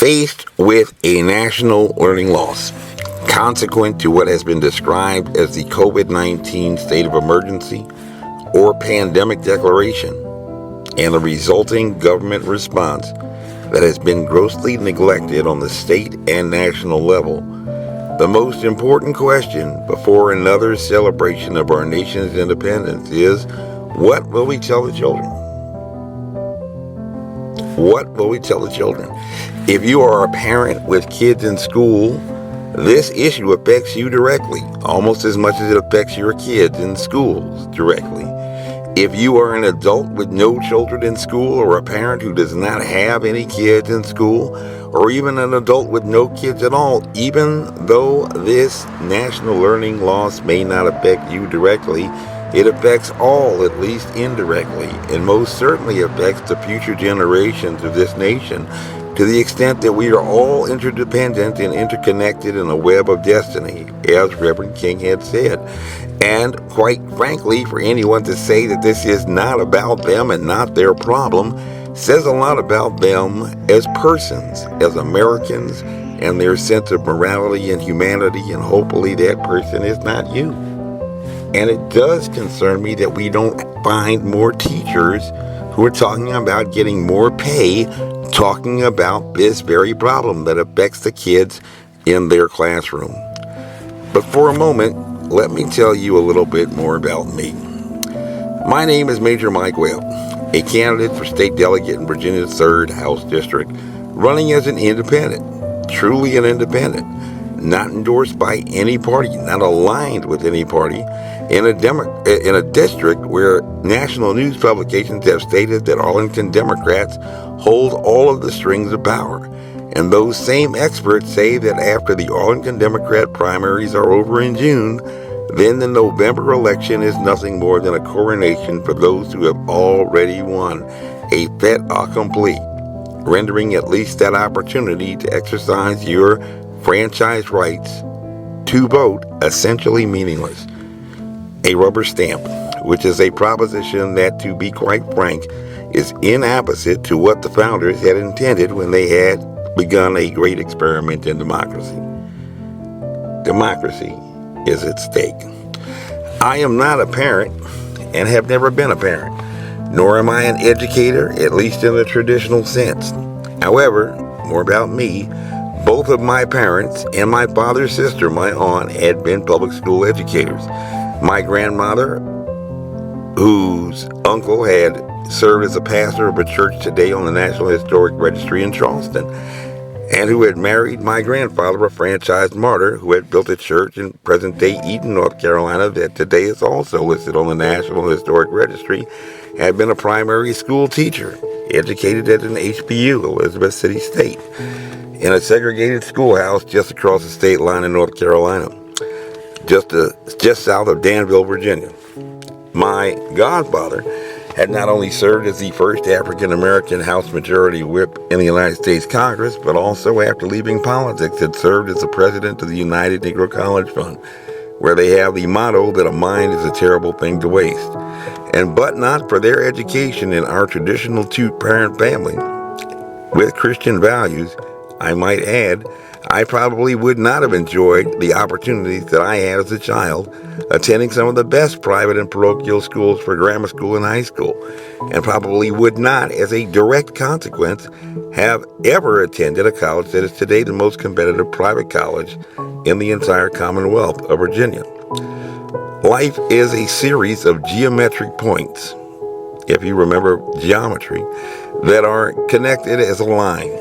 Faced with a national learning loss, consequent to what has been described as the COVID-19 state of emergency or pandemic declaration, and the resulting government response that has been grossly neglected on the state and national level, the most important question before another celebration of our nation's independence is, what will we tell the children? What will we tell the children? If you are a parent with kids in school, this issue affects you directly, almost as much as it affects your kids in schools directly. If you are an adult with no children in school, or a parent who does not have any kids in school, or even an adult with no kids at all, even though this national learning loss may not affect you directly, it affects all, at least indirectly, and most certainly affects the future generations of this nation, to the extent that we are all interdependent and interconnected in a web of destiny, as Reverend King had said. And quite frankly, for anyone to say that this is not about them and not their problem says a lot about them as persons, as Americans, and their sense of morality and humanity, and hopefully that person is not you. And it does concern me that we don't find more teachers who are talking about getting more pay, talking about this very problem that affects the kids in their classroom. But for a moment, let me tell you a little bit more about me. My name is Major Mike Webb, a candidate for state delegate in Virginia's 3rd House District, running as an independent, truly an independent, not endorsed by any party, not aligned with any party, in a district where national news publications have stated that Arlington Democrats hold all of the strings of power. And those same experts say that after the Arlington Democrat primaries are over in June, then the November election is nothing more than a coronation for those who have already won, a fait accompli, rendering at least that opportunity to exercise your franchise rights to vote essentially meaningless. A rubber stamp, which is a proposition that, to be quite frank, is inapposite to what the founders had intended when they had begun a great experiment in democracy. Democracy is at stake. I am not a parent and have never been a parent, nor am I an educator, at least in the traditional sense. However, more about me, both of my parents and my father's sister, my aunt, had been public school educators. My grandmother, whose uncle had served as a pastor of a church today on the National Historic Registry in Charleston, and who had married my grandfather, a franchised martyr, who had built a church in present-day Eden, North Carolina, that today is also listed on the National Historic Registry, had been a primary school teacher, educated at an HBU, Elizabeth City State, in a segregated schoolhouse just across the state line in North Carolina, just south of Danville, Virginia. My godfather had not only served as the first African-American House Majority Whip in the United States Congress, but also, after leaving politics, had served as the president of the United Negro College Fund, where they have the motto that a mind is a terrible thing to waste. And but not for their education in our traditional two-parent family, with Christian values, I might add, I probably would not have enjoyed the opportunities that I had as a child, attending some of the best private and parochial schools for grammar school and high school, and probably would not, as a direct consequence, have ever attended a college that is today the most competitive private college in the entire Commonwealth of Virginia. Life is a series of geometric points, if you remember geometry, that are connected as a line.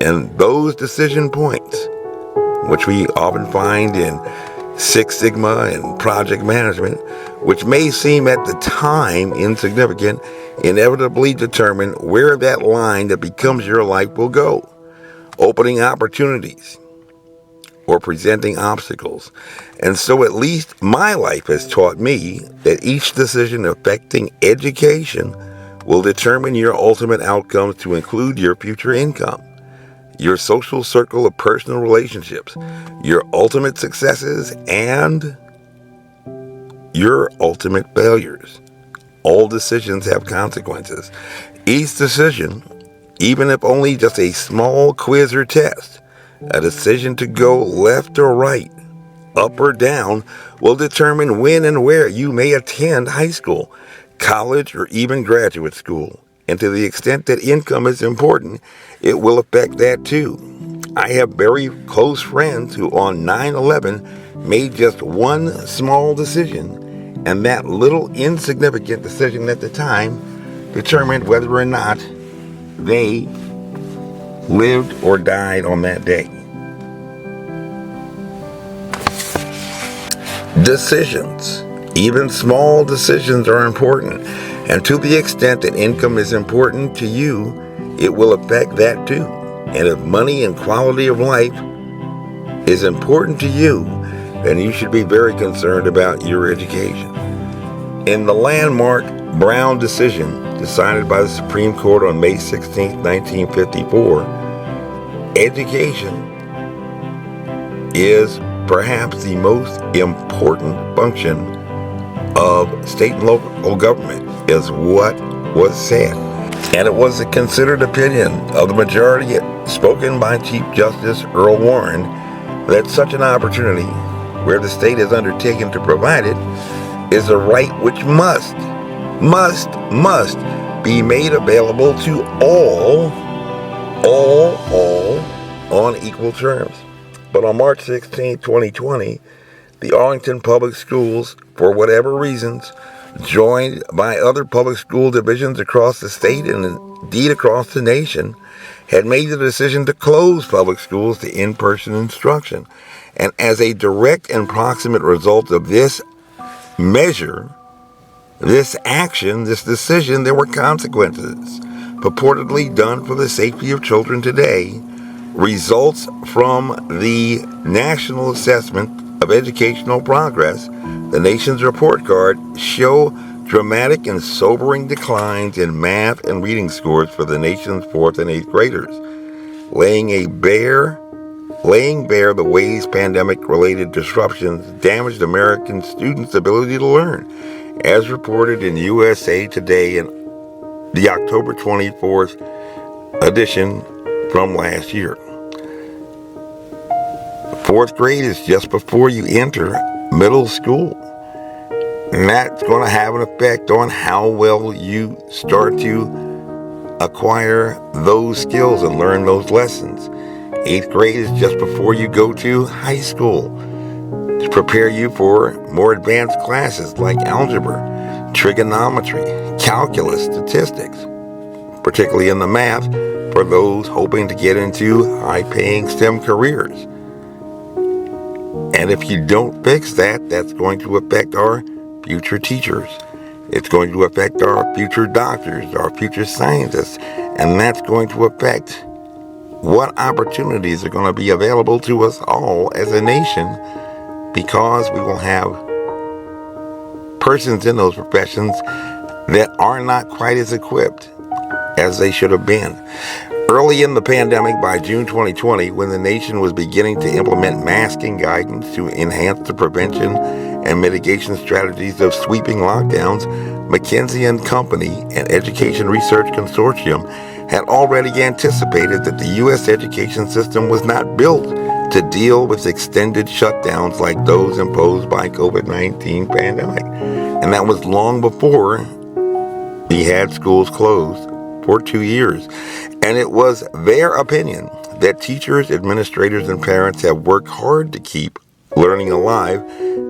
And those decision points, which we often find in Six Sigma and project management, which may seem at the time insignificant, inevitably determine where that line that becomes your life will go, opening opportunities or presenting obstacles. And so at least my life has taught me that each decision affecting education will determine your ultimate outcomes, to include your future income, your social circle of personal relationships, your ultimate successes, and your ultimate failures. All decisions have consequences. Each decision even if only just a small quiz or test. A decision to go left or right, up or down, will determine when and where you may attend high school, college, or even graduate school. And to the extent that income is important, it will affect that too. I have very close friends who on 9/11 made just one small decision, and that little insignificant decision at the time determined whether or not they lived or died on that day. Decisions. Even small decisions are important, and to the extent that income is important to you, it will affect that too. And if money and quality of life is important to you, then you should be very concerned about your education. In the landmark Brown decision decided by the Supreme Court on May 16, 1954, education is perhaps the most important function of state and local government, is what was said. And it was the considered opinion of the majority, spoken by Chief Justice Earl Warren, that such an opportunity, where the state has undertaken to provide it, is a right which must be made available to all on equal terms. But on March 16, 2020, the Arlington Public Schools, for whatever reasons, joined by other public school divisions across the state and indeed across the nation, had made the decision to close public schools to in-person instruction. And as a direct and proximate result of this measure, this action, this decision, there were consequences purportedly done for the safety of children today. Results from the National Assessment of Educational Progress, the nation's report card, show dramatic and sobering declines in math and reading scores for the nation's 4th and 8th graders, laying bare the ways pandemic-related disruptions damaged American students' ability to learn, as reported in USA Today in the October 24th edition from last year. 4th grade is just before you enter middle school. And that's going to have an effect on how well you start to acquire those skills and learn those lessons. 8th grade is just before you go to high school, to prepare you for more advanced classes like algebra, trigonometry, calculus, statistics, particularly in the math for those hoping to get into high-paying STEM careers. And if you don't fix that, that's going to affect our future teachers. It's going to affect our future doctors, our future scientists, and that's going to affect what opportunities are going to be available to us all as a nation, because we will have persons in those professions that are not quite as equipped as they should have been. Early in the pandemic, by June 2020, when the nation was beginning to implement masking guidance to enhance the prevention and mitigation strategies of sweeping lockdowns, McKinsey & Company, an education research consortium, had already anticipated that the U.S. education system was not built to deal with extended shutdowns like those imposed by COVID-19 pandemic. And that was long before we had schools closed for 2 years. And it was their opinion that teachers, administrators, and parents have worked hard to keep learning alive.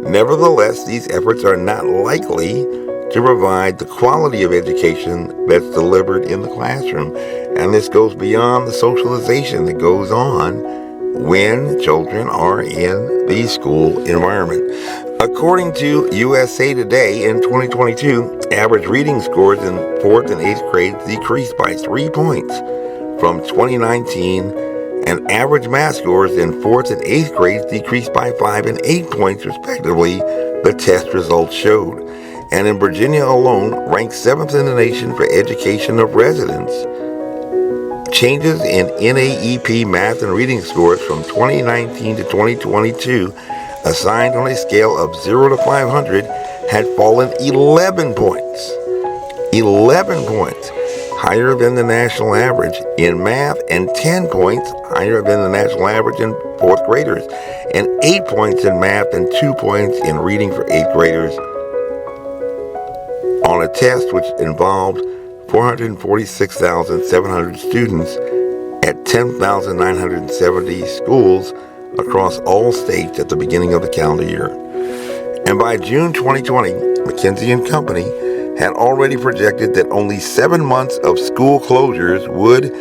Nevertheless, these efforts are not likely to provide the quality of education that's delivered in the classroom. And this goes beyond the socialization that goes on when children are in the school environment. According to USA Today, in 2022, average reading scores in 4th and 8th grades decreased by 3 points from 2019, and average math scores in 4th and 8th grades decreased by 5 and 8 points, respectively, the test results showed. And in Virginia alone, ranked 7th in the nation for education of residents, changes in NAEP math and reading scores from 2019 to 2022, assigned on a scale of 0 to 500, had fallen 11 points. 11 points. higher than the national average in math and 10 points higher than the national average in fourth graders, and 8 points in math and 2 points in reading for eighth graders on a test which involved 446,700 students at 10,970 schools across all states at the beginning of the calendar year. And by June 2020, McKinsey & Company had already projected that only 7 months of school closures would,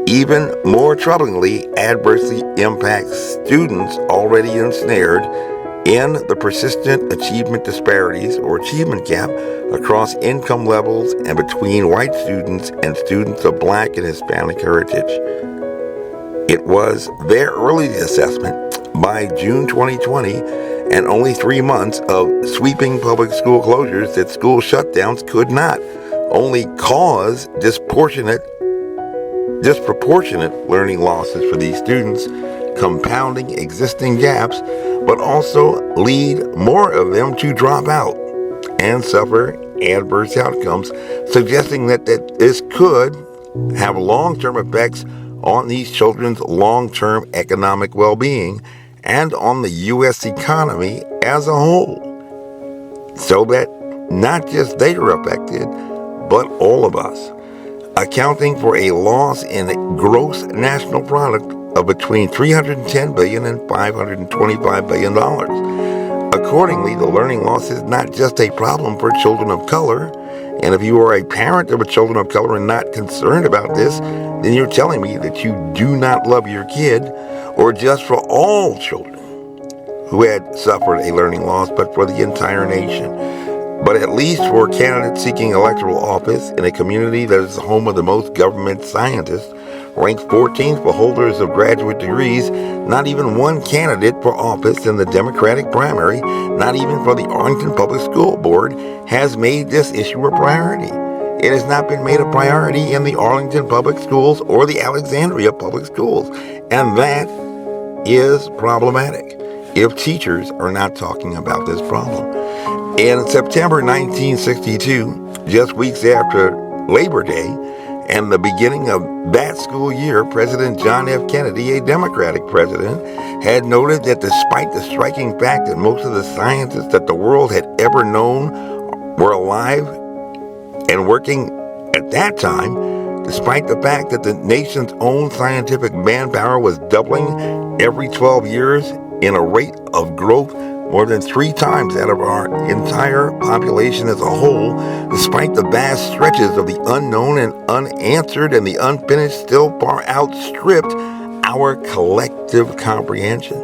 even more troublingly, adversely impact students already ensnared in the persistent achievement disparities or achievement gap across income levels and between white students and students of Black and Hispanic heritage. It was their early assessment by June 2020 and only 3 months of sweeping public school closures that school shutdowns could not only cause disproportionate learning losses for these students, compounding existing gaps, but also lead more of them to drop out and suffer adverse outcomes, suggesting that this could have long-term effects on these children's long-term economic well-being and on the U.S. economy as a whole, so that not just they are affected, but all of us, accounting for a loss in gross national product of between $310 billion and $525 billion. Accordingly, the learning loss is not just a problem for children of color, and if you are a parent of a children of color and not concerned about this, then you're telling me that you do not love your kid, or just for all children who had suffered a learning loss, but for the entire nation. But at least for candidates seeking electoral office in a community that is the home of the most government scientists, ranked 14th for holders of graduate degrees, not even one candidate for office in the Democratic primary, not even for the Arlington Public School Board, has made this issue a priority. It has not been made a priority in the Arlington Public Schools or the Alexandria Public Schools, and that is problematic if teachers are not talking about this problem. In September 1962, just weeks after Labor Day, and the beginning of that school year, President John F. Kennedy, a Democratic president, had noted that despite the striking fact that most of the scientists that the world had ever known were alive and working at that time, despite the fact that the nation's own scientific manpower was doubling every 12 years in a rate of growth more than 3 times that of our entire population as a whole, despite the vast stretches of the unknown and unanswered and the unfinished still far outstripped our collective comprehension.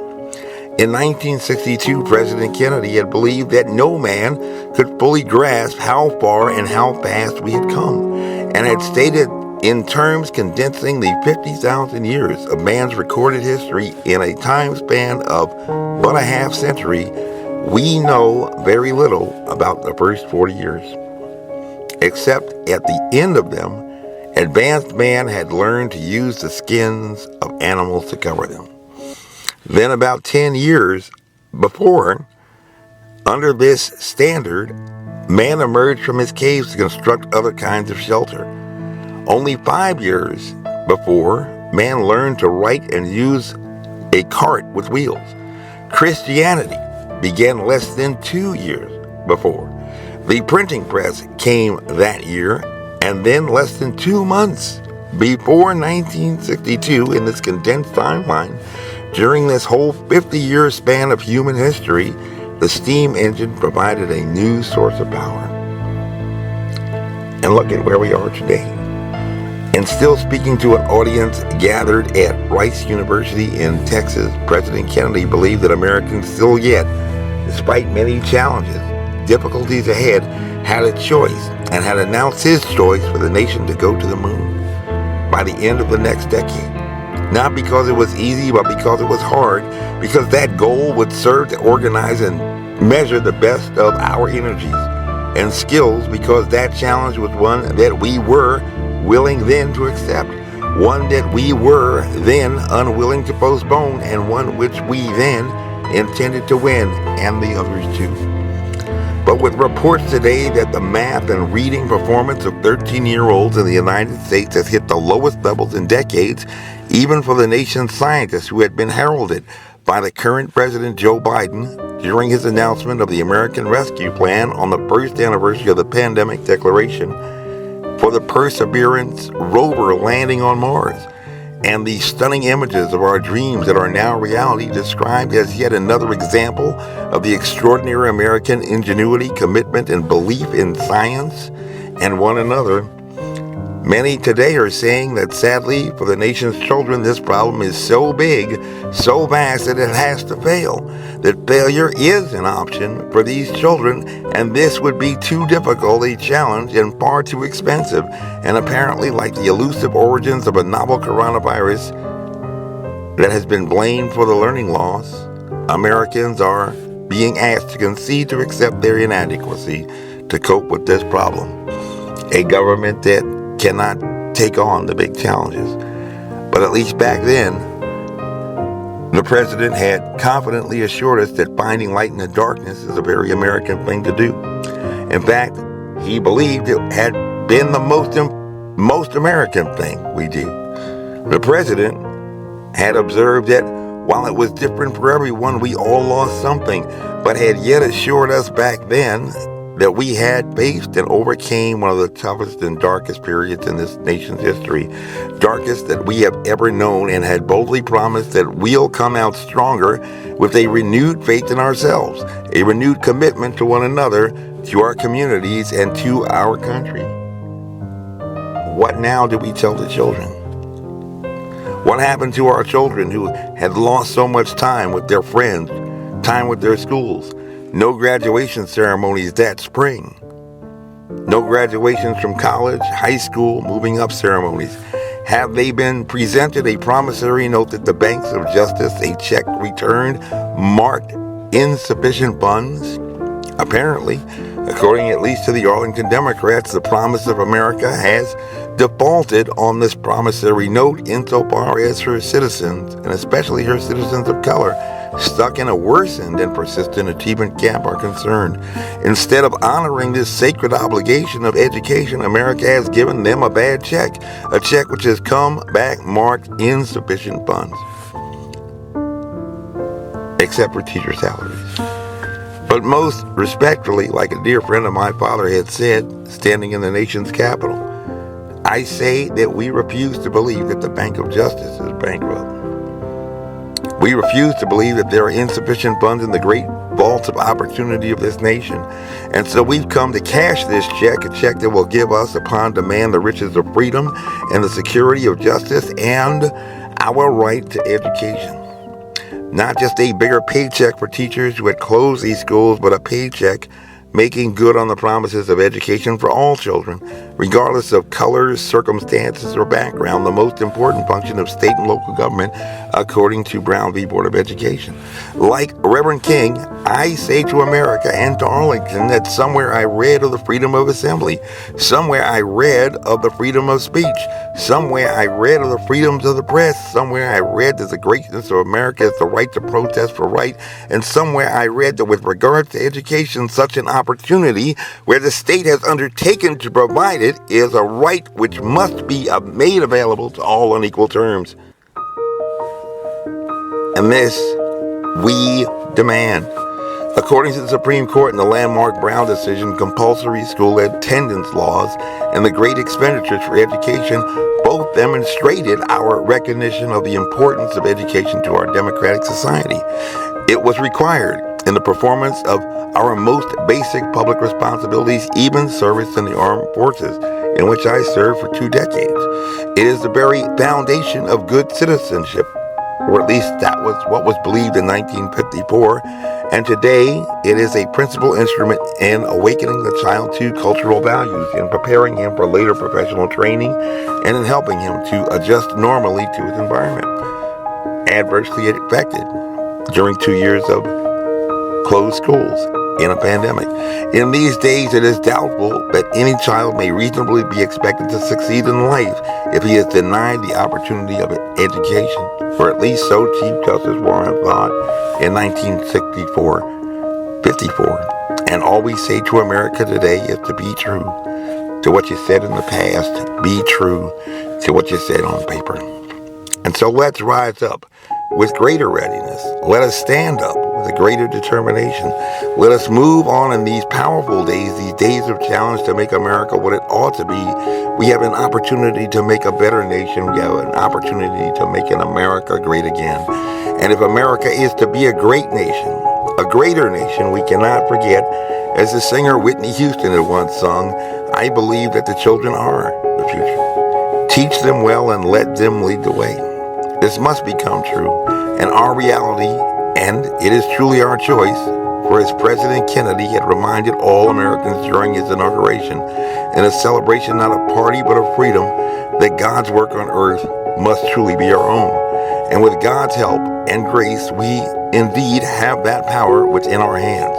In 1962, President Kennedy had believed that no man could fully grasp how far and how fast we had come, and had stated in terms condensing the 50,000 years of man's recorded history in a time span of but a half century, we know very little about the first 40 years. Except at the end of them, advanced man had learned to use the skins of animals to cover them. Then about 10 years before, under this standard, man emerged from his caves to construct other kinds of shelter. Only 5 years before, man learned to write and use a cart with wheels. Christianity began less than 2 years before. The printing press came that year, and then less than 2 months before 1962, in this condensed timeline, during this whole 50-year span of human history, the steam engine provided a new source of power. And look at where we are today. And still speaking to an audience gathered at Rice University in Texas, President Kennedy believed that Americans still yet, despite many challenges, difficulties ahead, had a choice and had announced his choice for the nation to go to the moon by the end of the next decade. Not because it was easy, but because it was hard, because that goal would serve to organize and measure the best of our energies and skills, because that challenge was one that we were willing then to accept, one that we were then unwilling to postpone, and one which we then intended to win, and the others too. But with reports today that the math and reading performance of 13-year-olds in the United States has hit the lowest levels in decades, even for the nation's scientists who had been heralded by the current President Joe Biden during his announcement of the American Rescue Plan on the first anniversary of the pandemic declaration, for the Perseverance rover landing on Mars, and the stunning images of our dreams that are now reality described as yet another example of the extraordinary American ingenuity, commitment, and belief in science and one another. Many today are saying that sadly for the nation's children, this problem is so big, so vast that it has to fail, that failure is an option for these children, and this would be too difficult a challenge and far too expensive. And apparently, like the elusive origins of a novel coronavirus that has been blamed for the learning loss, Americans are being asked to concede to accept their inadequacy to cope with this problem. A government that cannot take on the big challenges. But at least back then, the president had confidently assured us that finding light in the darkness is a very American thing to do. In fact, he believed it had been the most American thing we do. The president had observed that while it was different for everyone, we all lost something, but had yet assured us back then that we had faced and overcame one of the toughest and darkest periods in this nation's history, darkest that we have ever known, and had boldly promised that we'll come out stronger with a renewed faith in ourselves, a renewed commitment to one another, to our communities, and to our country. What now do we tell the children? What happened to our children who had lost so much time with their friends, time with their schools? No graduation ceremonies that spring. No graduations from college, high school, moving up ceremonies. Have they been presented a promissory note that the banks of justice, a check returned, marked insufficient funds? Apparently, according at least to the Arlington Democrats, the promise of America has defaulted on this promissory note insofar as her citizens, and especially her citizens of color, stuck in a worsened and persistent achievement gap are concerned. Instead of honoring this sacred obligation of education, America has given them a bad check, a check which has come back marked insufficient funds, except for teacher salaries. But most respectfully, like a dear friend of my father had said, standing in the nation's capital, I say that we refuse to believe that the Bank of Justice is bankrupt. We refuse to believe that there are insufficient funds in the great vaults of opportunity of this nation. And so we've come to cash this check, a check that will give us upon demand the riches of freedom and the security of justice and our right to education. Not just a bigger paycheck for teachers who had closed these schools, but a paycheck making good on the promises of education for all children, regardless of colors, circumstances, or background, the most important function of state and local government, according to Brown v. Board of Education. Like Reverend King, I say to America and to Arlington that somewhere I read of the freedom of assembly, somewhere I read of the freedom of speech, somewhere I read of the freedoms of the press, somewhere I read that the greatness of America is the right to protest for right, and somewhere I read that with regard to education, such an opportunity where the state has undertaken to provide it is a right which must be made available to all on equal terms. And this we demand. According to the Supreme Court in the landmark Brown decision, compulsory school attendance laws and the great expenditures for education both demonstrated our recognition of the importance of education to our democratic society. It was required in the performance of our most basic public responsibilities, even service in the armed forces, in which I served for 2 decades. It is the very foundation of good citizenship, or at least that was what was believed in 1954, and today it is a principal instrument in awakening the child to cultural values, in preparing him for later professional training, and in helping him to adjust normally to his environment. Adversely affected during 2 years of closed schools in a pandemic. In these days, it is doubtful that any child may reasonably be expected to succeed in life if he is denied the opportunity of education, or at least so Chief Justice Warren thought in 1954. And all we say to America today is to be true to what you said in the past. Be true to what you said on paper. And so let's rise up with greater readiness. Let us stand up with a greater determination. Let us move on in these powerful days, these days of challenge, to make America what it ought to be. We have an opportunity to make a better nation. We have an opportunity to make an America great again. And if America is to be a great nation, a greater nation, we cannot forget, as the singer Whitney Houston had once sung, I believe that the children are the future. Teach them well and let them lead the way. This must become true and our reality, and it is truly our choice, for as President Kennedy had reminded all Americans during his inauguration, in a celebration not of party but of freedom, that God's work on earth must truly be our own. And with God's help and grace, we indeed have that power within our hands.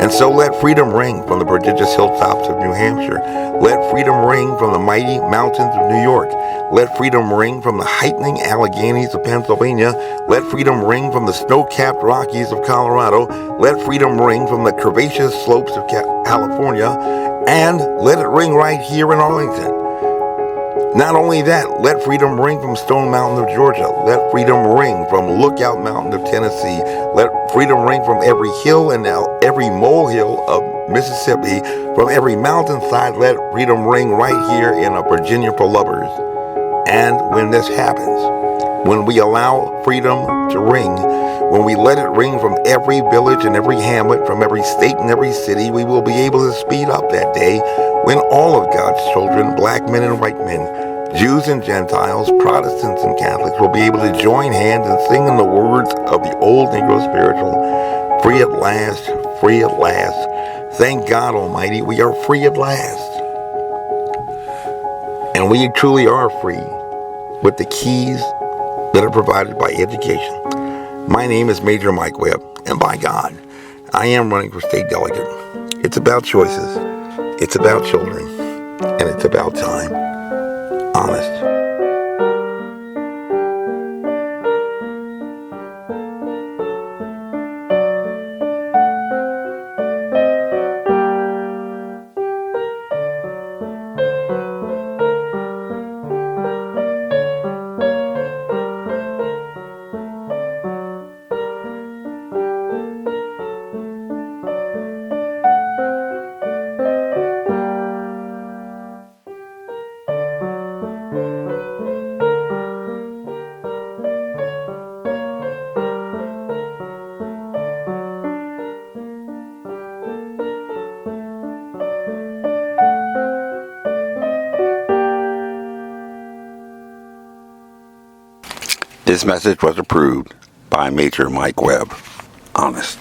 And so let freedom ring from the prodigious hilltops of New Hampshire. Let freedom ring from the mighty mountains of New York. Let freedom ring from the heightening Alleghenies of Pennsylvania. Let freedom ring from the snow-capped Rockies of Colorado. Let freedom ring from the curvaceous slopes of California. And let it ring right here in Arlington. Not only that, let freedom ring from Stone Mountain of Georgia. Let freedom ring from Lookout Mountain of Tennessee. Let freedom ring from every hill and every molehill of Mississippi. From every mountainside, let freedom ring right here in Virginia for lovers. And when this happens, when we allow freedom to ring, when we let it ring from every village and every hamlet, from every state and every city, we will be able to speed up that day when all of God's children, black men and white men, Jews and Gentiles, Protestants and Catholics, will be able to join hands and sing in the words of the old Negro spiritual, free at last, free at last. Thank God Almighty, we are free at last. And we truly are free with the keys that are provided by education. My name is Major Mike Webb, and by God, I am running for state delegate. It's about choices, it's about children, and it's about time. Honest. This message was approved by Major Mike Webb. Honest.